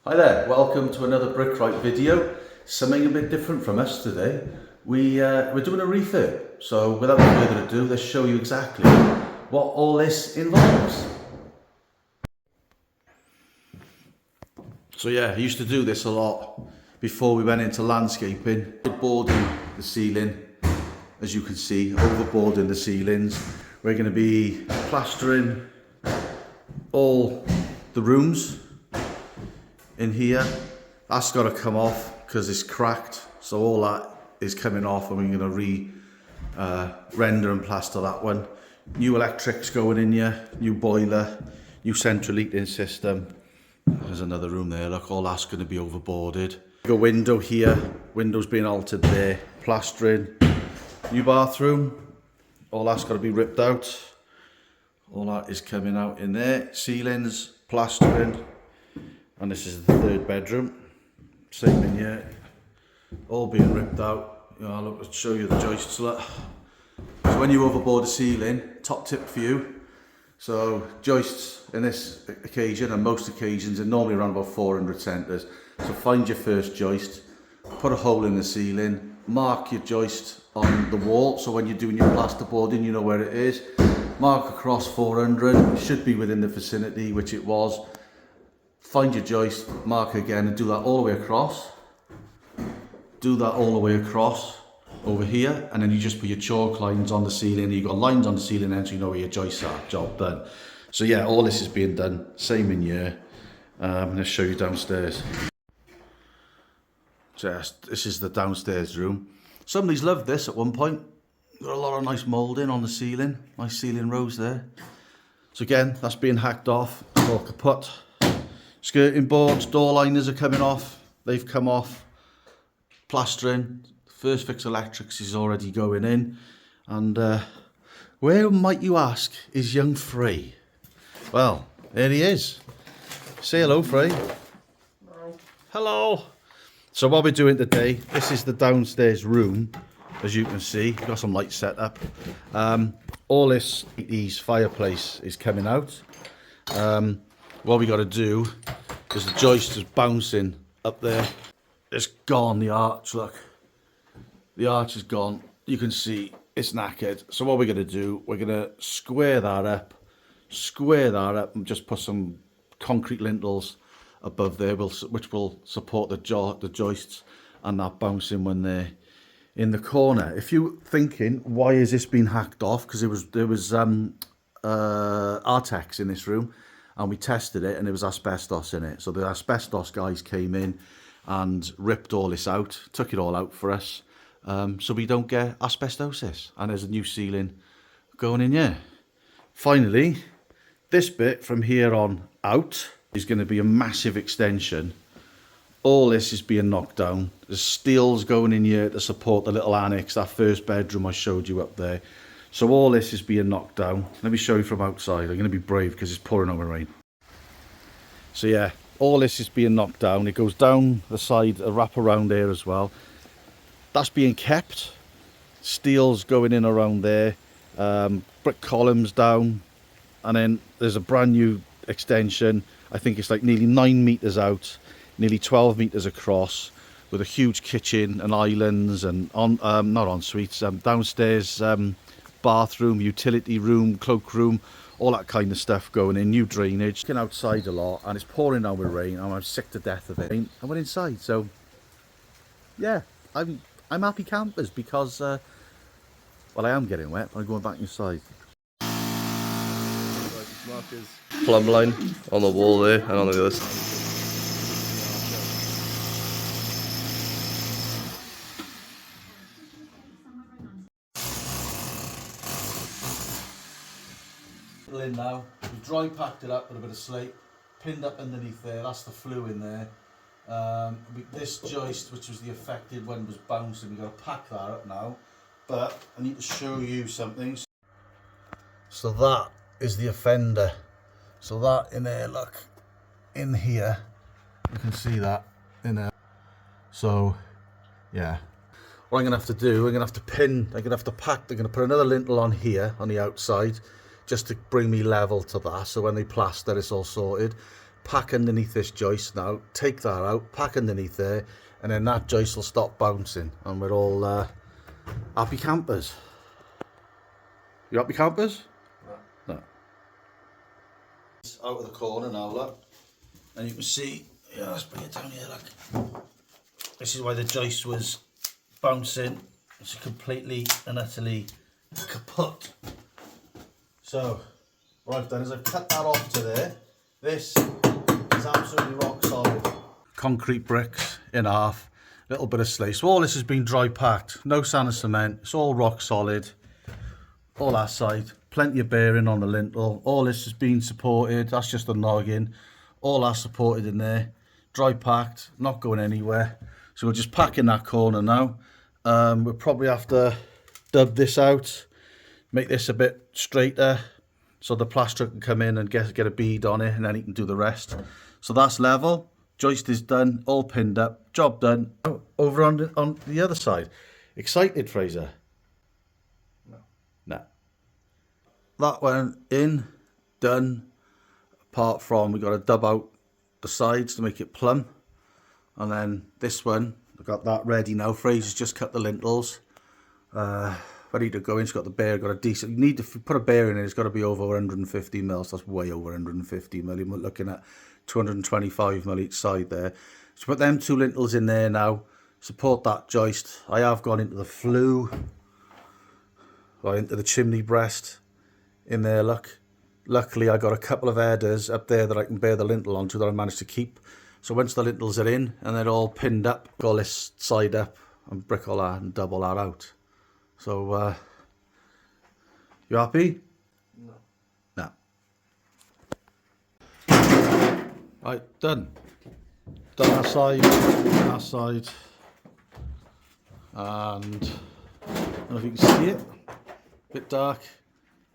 Hi there, welcome to another Brickright video. Something a bit different from us today. We're doing a refurb, so without further ado, let's show you exactly what all this involves. So yeah, I used to do this a lot before we went into landscaping. Boarding the ceiling, as you can see, overboarding the ceilings. We're going to be plastering all the rooms in here. That's got to come off because it's cracked, so all that is coming off and we're going to render and plaster that one. New electrics going in here, new boiler, new central heating system. There's another room there, look, all that's going to be overboarded. A window here, windows being altered there, plastering. New bathroom, all that's got to be ripped out. All that is coming out in there. Ceilings, plastering. And this is the third bedroom, same in here, all being ripped out. You know, look, let's show you the joists. Look. So when you overboard a ceiling, top tip for you. So joists in this occasion and most occasions are normally around about 400 centres. So find your first joist, put a hole in the ceiling, mark your joist on the wall. So when you're doing your plasterboarding, you know where it is. Mark across 400, it should be within the vicinity, which it was. Find your joist, mark again, and do that all the way across. Do that all the way across over here, and then you just put your chalk lines on the ceiling. You've got lines on the ceiling then, so you know where your joists are. Job done. So yeah, all this is being done, same in here. I'm going to show you downstairs. This is the downstairs room. Somebody's loved this at one point. Got a lot of nice moulding on the ceiling, nice ceiling rows there. So again, that's being hacked off, all kaput. Skirting boards, door liners are coming off. They've come off. Plastering. First fix electrics is already going in. And where, might you ask, is young Frey? Well, there he is. Say hello, Frey. Hello. Hello. So what we're doing today, this is the downstairs room, as you can see. We've got some lights set up. All this fireplace is coming out. What we got to do is the joist is bouncing up there. It's gone, the arch, look. The arch is gone. You can see it's knackered. So what we're going to do, we're going to square that up, and just put some concrete lintels above there, which will support the joists and that bouncing when they're in the corner. If you're thinking, why is this being hacked off? Because there was Artex in this room. And we tested it and there was asbestos in it. So the asbestos guys came in and ripped all this out, took it all out for us, so we don't get asbestosis. And there's a new ceiling going in here. Finally, this bit from here on out is going to be a massive extension. All this is being knocked down. There's steels going in here to support the little annex, that first bedroom I showed you up there. So all this is being knocked down. Let me show you from outside. I'm going to be brave because it's pouring over rain. So yeah, all this is being knocked down. It goes down the side, a wrap around there as well. That's being kept. Steel's going in around there. Brick columns down. And then there's a brand new extension. I think it's like nearly 9 meters out, nearly 12 meters across, with a huge kitchen and islands and not en suites, downstairs bathroom, utility room, cloakroom, all that kind of stuff going in, new drainage. Looking outside a lot and it's pouring down with rain and I'm sick to death of it. And we're inside, so yeah, I'm happy campers because well, I am getting wet, but I'm going back inside. Plumb line on the wall there and on the other side. In now, we've dry packed it up with a bit of slate, pinned up underneath there, that's the flue in there. This joist, which was the affected one, was bouncing. We've got to pack that up now, but I need to show you something. So that is the offender. So that in there, look, in here, you can see that in there. So yeah, what I'm gonna have to do, I'm gonna have to pack, I'm gonna put another lintel on here on the outside, just to bring me level to that, so when they plaster it's all sorted. pack underneath this joist now, take that out, pack underneath there, and then that joist will stop bouncing, and we're all happy campers. You happy campers? No. It's out of the corner now, look. And you can see, yeah, let's bring it down here, look. This is why the joist was bouncing. It's completely and utterly kaput. So, what I've done is I've cut that off to there. This is absolutely rock solid. Concrete bricks in half, little bit of slate. So all this has been dry packed, no sand and cement. It's all rock solid. All that side, plenty of bearing on the lintel. All this has been supported. That's just a noggin. All that's supported in there. Dry packed, not going anywhere. So we're just packing that corner now. We'll probably have to dub this out, make this a bit straighter, so the plasterer can come in and get a bead on it, and then he can do the rest. So that's level. Joist is done, all pinned up, job done. Over on the other side. Excited, Fraser? No. That went in, done. Apart from we got to dub out the sides to make it plumb, and then this one, I've got that ready now. Fraser's just cut the lintels. Ready to go in. It's got the bear, got a decent. You need to put a bear in it. It's got to be over 150 mils. That's way over 150 mil. We're looking at 225 mil each side there. So put them two lintels in there now. Support that joist. I have gone into the flue, or into the chimney breast in there. Look. Luckily, I got a couple of headers up there that I can bear the lintel onto that I managed to keep. So once the lintels are in and they're all pinned up, got this side up and brick all that and double that out. So, you happy? No. No. Right, done. Done that side, that side. And I don't know if you can see it. Bit dark.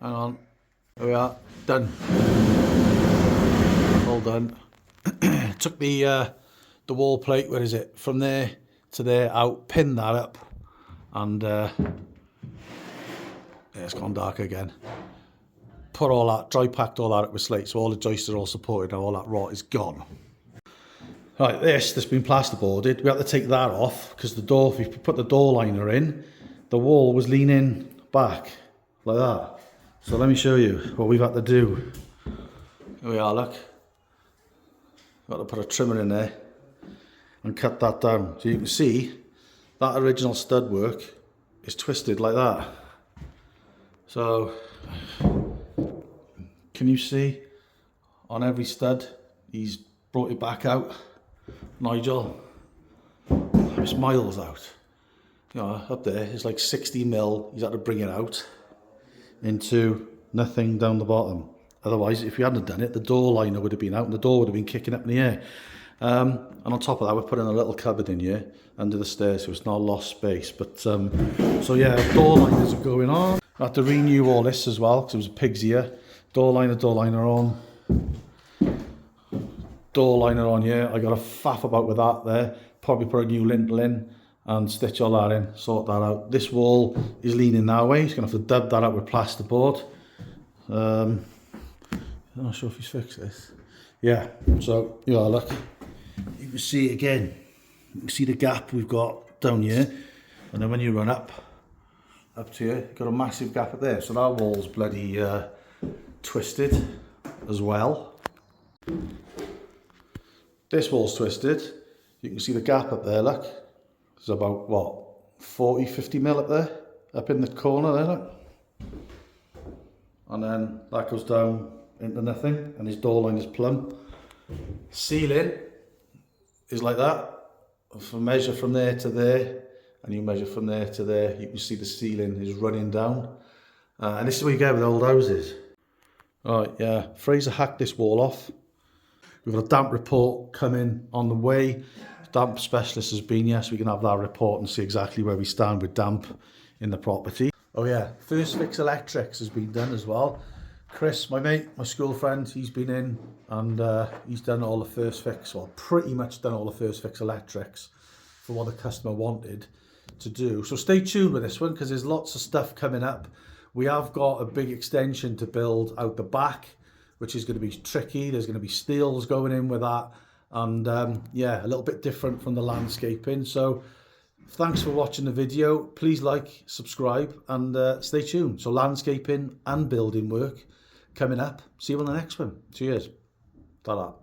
Hang on. There we are, done. All done. Took the wall plate, where is it? From there to there, out, pinned that up, and yeah, it's gone dark again. Put all that, dry packed all that up with slate, so all the joists are all supported now, all that rot is gone. Right, that's been plasterboarded. We had to take that off, because the door, if you put the door liner in, the wall was leaning back, like that. So let me show you what we've had to do. Here we are, look. Got to put a trimmer in there and cut that down. So you can see that original stud work is twisted like that. So, can you see on every stud, he's brought it back out. Nigel, it's miles out. You know, up there, it's like 60 mil, he's had to bring it out into nothing down the bottom. Otherwise, if we hadn't done it, the door liner would have been out and the door would have been kicking up in the air. And on top of that, we're putting a little cupboard in here under the stairs, so it's not lost space. But so yeah, door liners are going on. I had to renew all this as well because it was a pig's ear. Door liner on. Door liner on here. I got a faff about with that there. Probably put a new lintel in and stitch all that in, sort that out. This wall is leaning that way. He's going to have to dub that out with plasterboard. I'm not sure if he's fixed this. Yeah, so, yeah, look. You can see it again. You can see the gap we've got down here. And then when you run up to here, you've got a massive gap up there. So that wall's bloody twisted as well. This wall's twisted. You can see the gap up there, look. There's about, what, 40, 50 mil up there, up in the corner there, look. And then that goes down into nothing, and his door line is plumb. Ceiling is like that. If I measure from there to there, and you measure from there to there, you can see the ceiling is running down. And this is what you get with old houses. Right, yeah, Fraser hacked this wall off. We've got a damp report coming on the way. Damp specialist has been here, so we can have that report and see exactly where we stand with damp in the property. Oh yeah, first fix electrics has been done as well. Chris, my mate, my school friend, he's been in and he's done all the first fix, well, pretty much done all the first fix electrics for what the customer wanted to do. So stay tuned with this one because there's lots of stuff coming up. We have got a big extension to build out the back which is going to be tricky. There's going to be steels going in with that, and yeah, a little bit different from the landscaping. So thanks for watching the video. Please like, subscribe, and stay tuned. So landscaping and building work coming up. See you on the next one. Cheers. Ta-da.